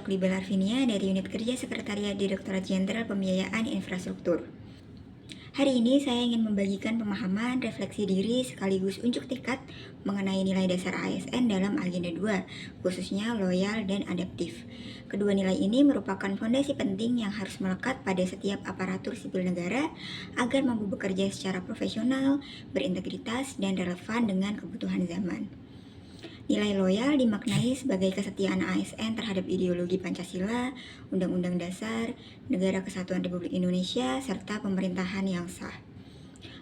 Okliba Larvinia dari Unit Kerja Sekretariat Direktorat Jenderal Pembiayaan Infrastruktur. Hari ini saya ingin membagikan pemahaman, refleksi diri, sekaligus unjuk tekad mengenai nilai dasar ASN dalam Agenda 2, khususnya loyal dan adaptif. Kedua nilai ini merupakan fondasi penting yang harus melekat pada setiap aparatur sipil negara agar mampu bekerja secara profesional, berintegritas, dan relevan dengan kebutuhan zaman. Nilai loyal dimaknai sebagai kesetiaan ASN terhadap ideologi Pancasila, Undang-Undang Dasar, Negara Kesatuan Republik Indonesia, serta pemerintahan yang sah.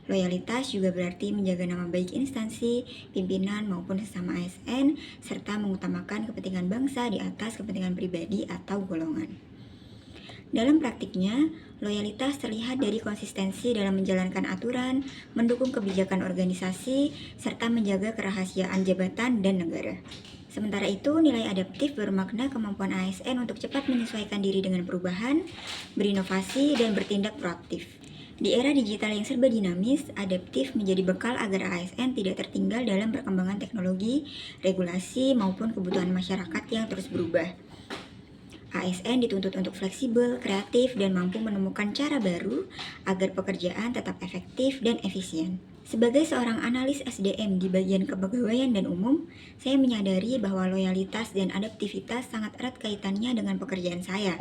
Loyalitas juga berarti menjaga nama baik instansi, pimpinan maupun sesama ASN, serta mengutamakan kepentingan bangsa di atas kepentingan pribadi atau golongan. Dalam praktiknya, loyalitas terlihat dari konsistensi dalam menjalankan aturan, mendukung kebijakan organisasi, serta menjaga kerahasiaan jabatan dan negara. Sementara itu, nilai adaptif bermakna kemampuan ASN untuk cepat menyesuaikan diri dengan perubahan, berinovasi, dan bertindak proaktif. Di era digital yang serba dinamis, adaptif menjadi bekal agar ASN tidak tertinggal dalam perkembangan teknologi, regulasi, maupun kebutuhan masyarakat yang terus berubah. ASN dituntut untuk fleksibel, kreatif, dan mampu menemukan cara baru agar pekerjaan tetap efektif dan efisien. Sebagai seorang analis SDM di bagian kepegawaian dan umum, saya menyadari bahwa loyalitas dan adaptivitas sangat erat kaitannya dengan pekerjaan saya.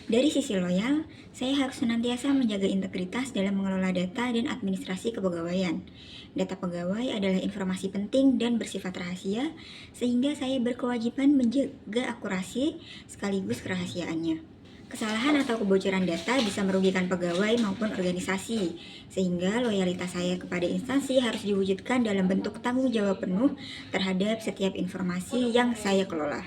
Dari sisi loyal, saya harus senantiasa menjaga integritas dalam mengelola data dan administrasi kepegawaian. Data pegawai adalah informasi penting dan bersifat rahasia, sehingga saya berkewajiban menjaga akurasi sekaligus kerahasiaannya. Kesalahan atau kebocoran data bisa merugikan pegawai maupun organisasi, sehingga loyalitas saya kepada instansi harus diwujudkan dalam bentuk tanggung jawab penuh terhadap setiap informasi yang saya kelola.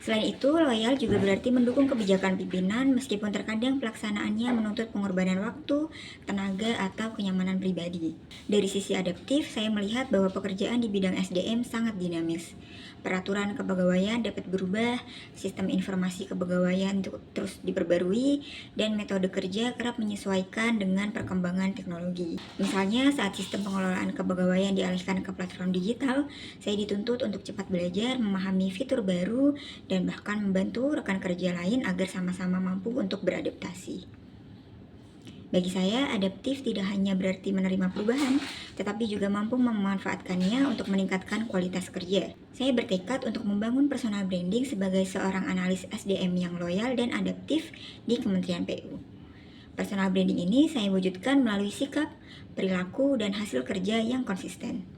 Selain itu, loyal juga berarti mendukung kebijakan pimpinan meskipun terkadang pelaksanaannya menuntut pengorbanan waktu, tenaga, atau kenyamanan pribadi. Dari sisi adaptif, saya melihat bahwa pekerjaan di bidang SDM sangat dinamis. Peraturan kepegawaian dapat berubah, sistem informasi kepegawaian terus diperbarui, dan metode kerja kerap menyesuaikan dengan perkembangan teknologi. Misalnya, saat sistem pengelolaan kepegawaian dialihkan ke platform digital, saya dituntut untuk cepat belajar, memahami fitur baru, dan bahkan membantu rekan kerja lain agar sama-sama mampu untuk beradaptasi. Bagi saya, adaptif tidak hanya berarti menerima perubahan, tetapi juga mampu memanfaatkannya untuk meningkatkan kualitas kerja. Saya bertekad untuk membangun personal branding sebagai seorang analis SDM yang loyal dan adaptif di Kementerian PU. Personal branding ini saya wujudkan melalui sikap, perilaku, dan hasil kerja yang konsisten.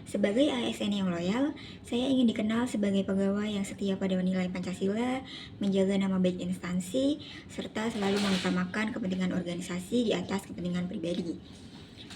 Sebagai ASN yang loyal, saya ingin dikenal sebagai pegawai yang setia pada nilai Pancasila, menjaga nama baik instansi, serta selalu mengutamakan kepentingan organisasi di atas kepentingan pribadi.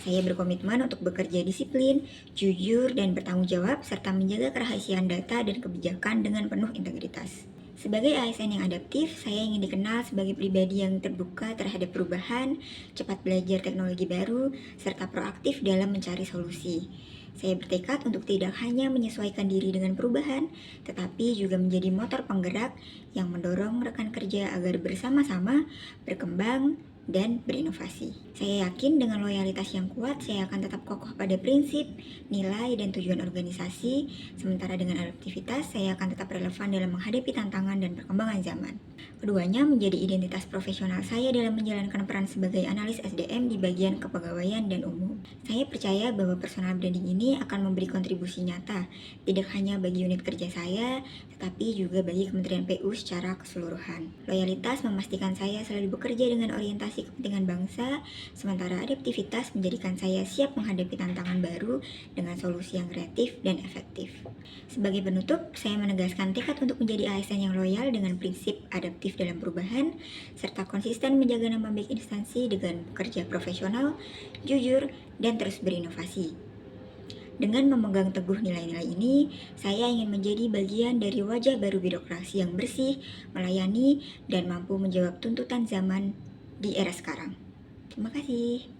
Saya berkomitmen untuk bekerja disiplin, jujur, dan bertanggung jawab, serta menjaga kerahasiaan data dan kebijakan dengan penuh integritas. Sebagai ASN yang adaptif, saya ingin dikenal sebagai pribadi yang terbuka terhadap perubahan, cepat belajar teknologi baru, serta proaktif dalam mencari solusi. Saya bertekad untuk tidak hanya menyesuaikan diri dengan perubahan, tetapi juga menjadi motor penggerak yang mendorong rekan kerja agar bersama-sama berkembang dan berinovasi. Saya yakin dengan loyalitas yang kuat, saya akan tetap kokoh pada prinsip, nilai, dan tujuan organisasi, sementara dengan adaptivitas, saya akan tetap relevan dalam menghadapi tantangan dan perkembangan zaman. Keduanya menjadi identitas profesional saya dalam menjalankan peran sebagai analis SDM di bagian kepegawaian dan umum. Saya percaya bahwa personal branding ini akan memberi kontribusi nyata, tidak hanya bagi unit kerja saya, tetapi juga bagi Kementerian PU secara keseluruhan. Loyalitas memastikan saya selalu bekerja dengan orientasi kepentingan bangsa, sementara adaptivitas menjadikan saya siap menghadapi tantangan baru dengan solusi yang kreatif dan efektif. Sebagai penutup, saya menegaskan tekad untuk menjadi ASN yang loyal dengan prinsip adaptif dalam perubahan, serta konsisten menjaga nama baik instansi dengan bekerja profesional, jujur, dan terus berinovasi. Dengan memegang teguh nilai-nilai ini, saya ingin menjadi bagian dari wajah baru birokrasi yang bersih, melayani, dan mampu menjawab tuntutan zaman di era sekarang. Terima kasih.